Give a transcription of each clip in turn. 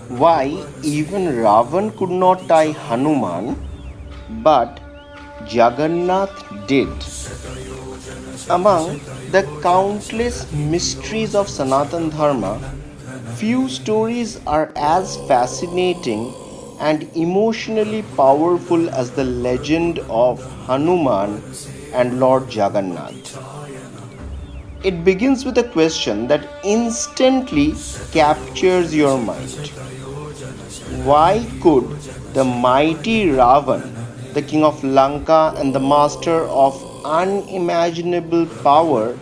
Why even Ravan could not tie Hanuman, but Jagannath did. Among the countless mysteries of Sanatan Dharma, few stories are as fascinating and emotionally powerful as the legend of Hanuman and Lord Jagannath. It begins with a question that instantly captures your mind. Why could the mighty Ravan, the king of Lanka and the master of unimaginable power,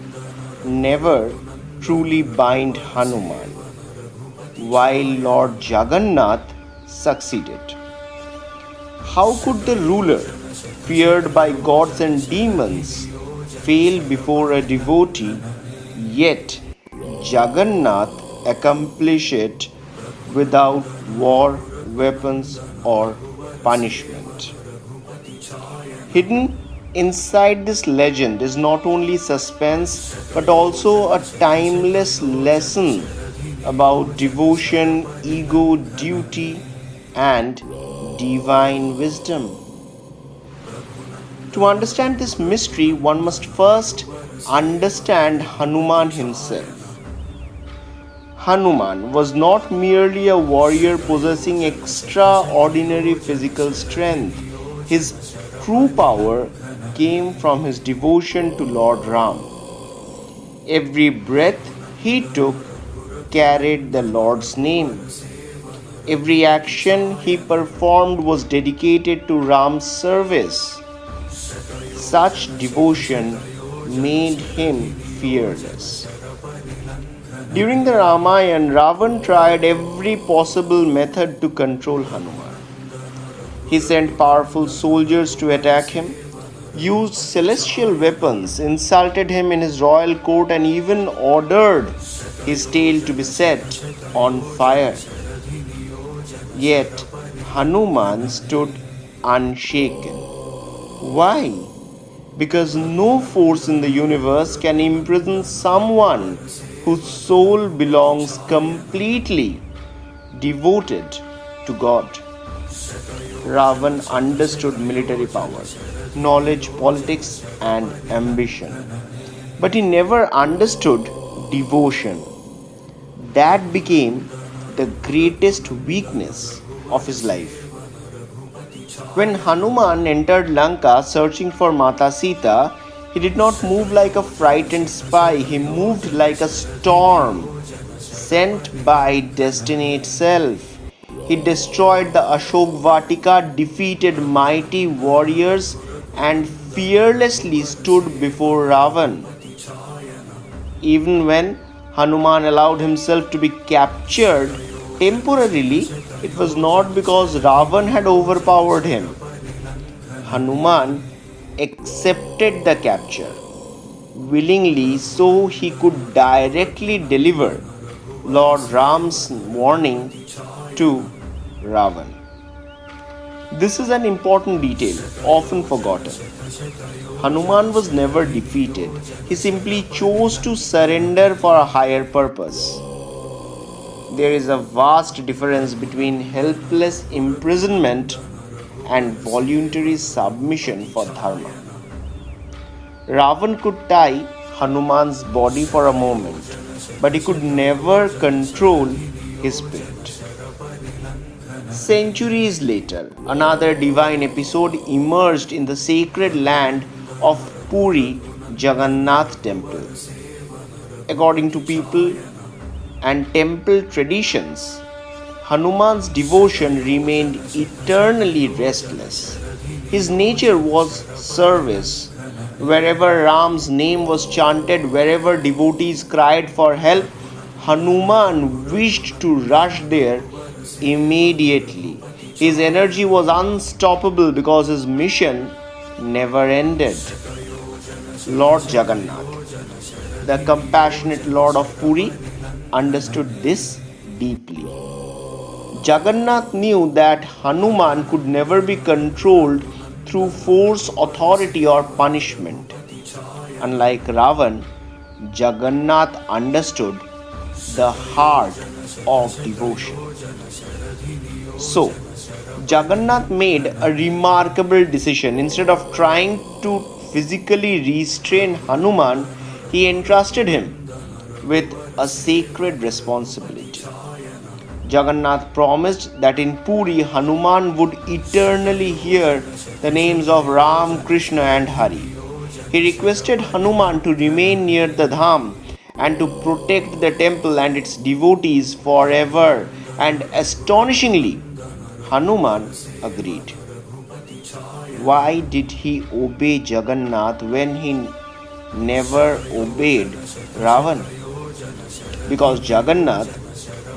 never truly bind Hanuman, while Lord Jagannath succeeded? How could the ruler, feared by gods and demons, fail before a devotee, yet Jagannath accomplish it without war, weapons, or punishment? Hidden inside this legend is not only suspense but also a timeless lesson about devotion, ego, duty, and divine wisdom. To understand this mystery, one must first understand Hanuman himself. Hanuman was not merely a warrior possessing extraordinary physical strength. His true power came from his devotion to Lord Rama. Every breath he took carried the Lord's name. Every action he performed was dedicated to Ram's service. Such devotion made him fearless. During the Ramayana, Ravan tried every possible method to control Hanuman. He sent powerful soldiers to attack him, used celestial weapons, insulted him in his royal court, and even ordered his tail to be set on fire. Yet Hanuman stood unshaken. Why? Because no force in the universe can imprison someone whose soul belongs completely devoted to God. Ravan understood military power, knowledge, politics, and ambition. But he never understood devotion. That became the greatest weakness of his life. When Hanuman entered Lanka searching for Mata Sita, he did not move like a frightened spy, he moved like a storm sent by destiny itself. He destroyed the Ashok Vatika, defeated mighty warriors, and fearlessly stood before Ravan. Even when Hanuman allowed himself to be captured temporarily, it was not because Ravan had overpowered him. Hanuman accepted the capture willingly so he could directly deliver Lord Ram's warning to Ravan. This is an important detail, often forgotten. Hanuman was never defeated, he simply chose to surrender for a higher purpose. There is a vast difference between helpless imprisonment and voluntary submission for dharma. Ravan could tie Hanuman's body for a moment, but he could never control his spirit. Centuries later, another divine episode emerged in the sacred land of Puri Jagannath temple. According to people and temple traditions, Hanuman's devotion remained eternally restless. His nature was service. Wherever Ram's name was chanted, wherever devotees cried for help, Hanuman wished to rush there immediately. His energy was unstoppable because his mission never ended. Lord Jagannath, the compassionate Lord of Puri, understood this deeply. Jagannath knew that Hanuman could never be controlled through force, authority, or punishment. Unlike Ravan, Jagannath understood the heart of devotion. So, Jagannath made a remarkable decision. Instead of trying to physically restrain Hanuman, he entrusted him with a sacred responsibility. Jagannath promised that in Puri, Hanuman would eternally hear the names of Ram, Krishna, and Hari. He requested Hanuman to remain near the Dham and to protect the temple and its devotees forever. And astonishingly, Hanuman agreed. Why did he obey Jagannath when he never obeyed Ravana? Because Jagannath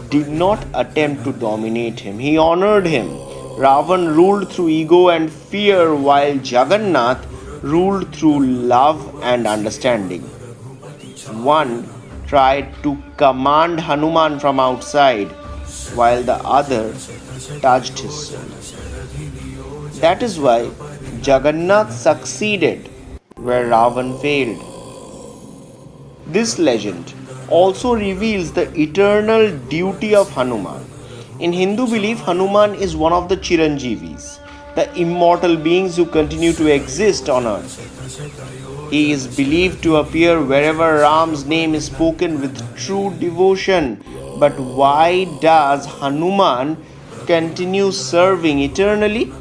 did not attempt to dominate him, he honored him. Ravan ruled through ego and fear, while Jagannath ruled through love and understanding. One tried to command Hanuman from outside, while the other touched his soul. That is why Jagannath succeeded where Ravan failed. This legend also reveals the eternal duty of Hanuman. In Hindu belief, Hanuman is one of the Chiranjeevis, the immortal beings who continue to exist on earth. He is believed to appear wherever Ram's name is spoken with true devotion. But why does Hanuman continue serving eternally?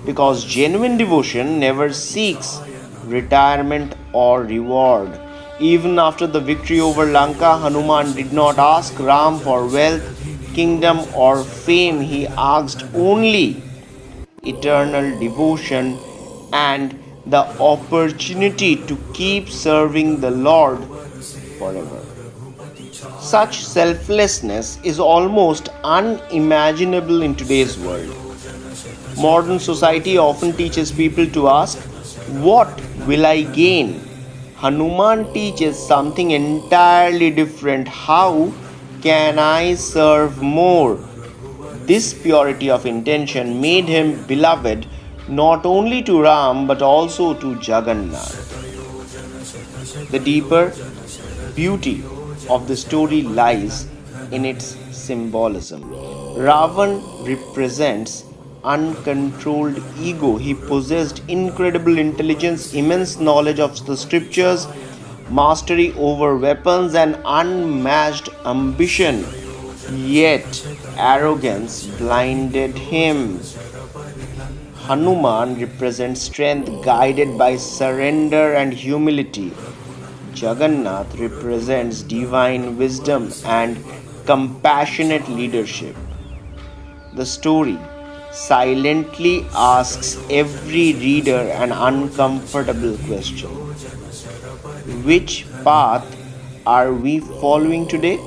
Because genuine devotion never seeks retirement or reward. Even after the victory over Lanka, Hanuman did not ask Ram for wealth, kingdom, or fame. He asked only eternal devotion and the opportunity to keep serving the Lord forever. Such selflessness is almost unimaginable in today's world. Modern society often teaches people to ask, "What will I gain?" Hanuman teaches something entirely different. How can I serve more? This purity of intention made him beloved not only to Ram but also to Jagannath. The deeper beauty of the story lies in its symbolism. Ravan represents uncontrolled ego. He possessed incredible intelligence, immense knowledge of the scriptures, mastery over weapons, and unmatched ambition. Yet arrogance blinded him. Hanuman represents strength guided by surrender and humility. Jagannath represents divine wisdom and compassionate leadership. The story silently asks every reader an uncomfortable question. Which path are we following today?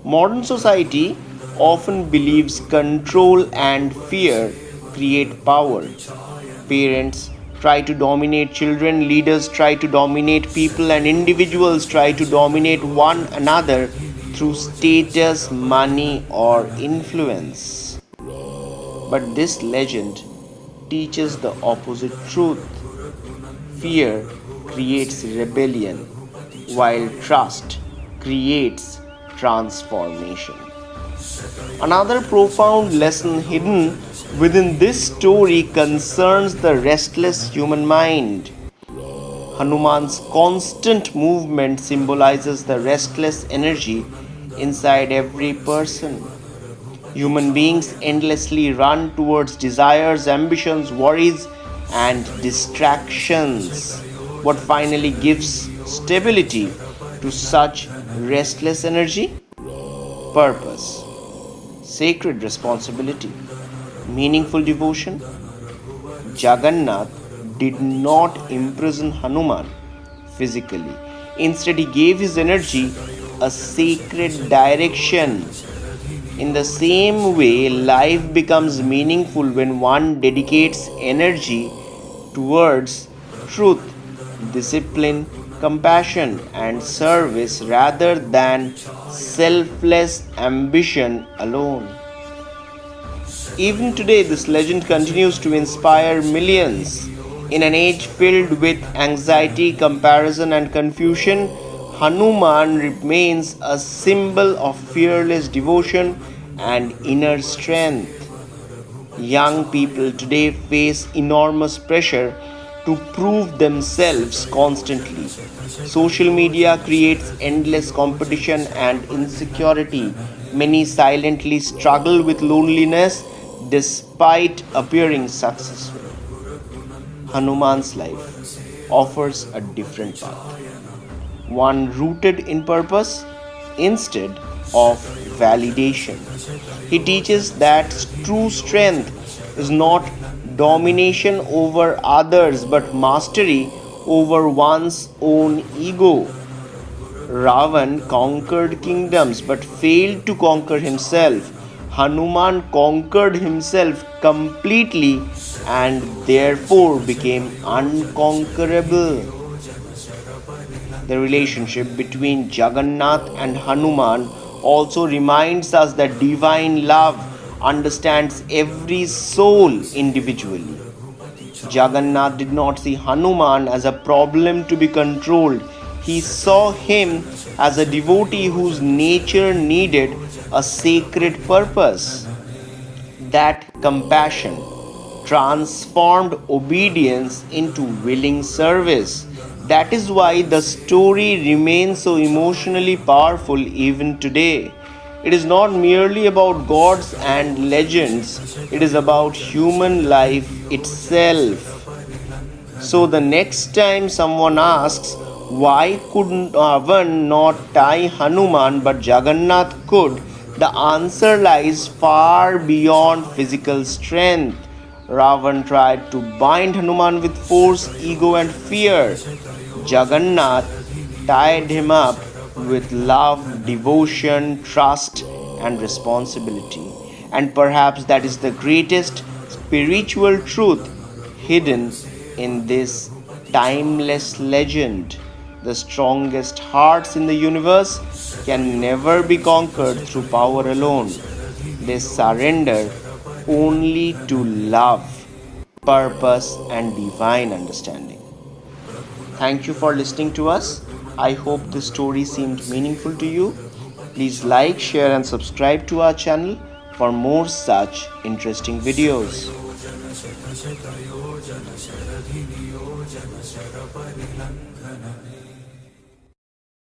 Modern society often believes control and fear create power. Parents try to dominate children, leaders try to dominate people, and individuals try to dominate one another through status, money, or influence. But this legend teaches the opposite truth. Fear creates rebellion, while trust creates transformation. Another profound lesson hidden within this story concerns the restless human mind. Hanuman's constant movement symbolizes the restless energy inside every person. Human beings endlessly run towards desires, ambitions, worries, and distractions. What finally gives stability to such restless energy? Purpose, sacred responsibility, meaningful devotion. Jagannath did not imprison Hanuman physically. Instead, he gave his energy a sacred direction. In the same way, life becomes meaningful when one dedicates energy towards truth, discipline, compassion, and service rather than selfless ambition alone. Even today, this legend continues to inspire millions. In an age filled with anxiety, comparison, and confusion, Hanuman remains a symbol of fearless devotion and inner strength. Young people today face enormous pressure to prove themselves constantly. Social media creates endless competition and insecurity. Many silently struggle with loneliness despite appearing successful. Hanuman's life offers a different path, one rooted in purpose instead of validation. He teaches that true strength is not domination over others but mastery over one's own ego. Ravan conquered kingdoms but failed to conquer himself. Hanuman conquered himself completely and therefore became unconquerable. The relationship between Jagannath and Hanuman also reminds us that divine love understands every soul individually. Jagannath did not see Hanuman as a problem to be controlled. He saw him as a devotee whose nature needed a sacred purpose. That compassion transformed obedience into willing service. That is why the story remains so emotionally powerful even today. It is not merely about gods and legends, it is about human life itself. So the next time someone asks, why couldn't Ravan not tie Hanuman but Jagannath could? The answer lies far beyond physical strength. Ravan tried to bind Hanuman with force, ego, and fear. Jagannath tied him up with love, devotion, trust, and responsibility. And perhaps that is the greatest spiritual truth hidden in this timeless legend. The strongest hearts in the universe can never be conquered through power alone. They surrender only to love, purpose, and divine understanding. Thank you for listening to us. I hope this story seemed meaningful to you. Please like, share, and subscribe to our channel for more such interesting videos.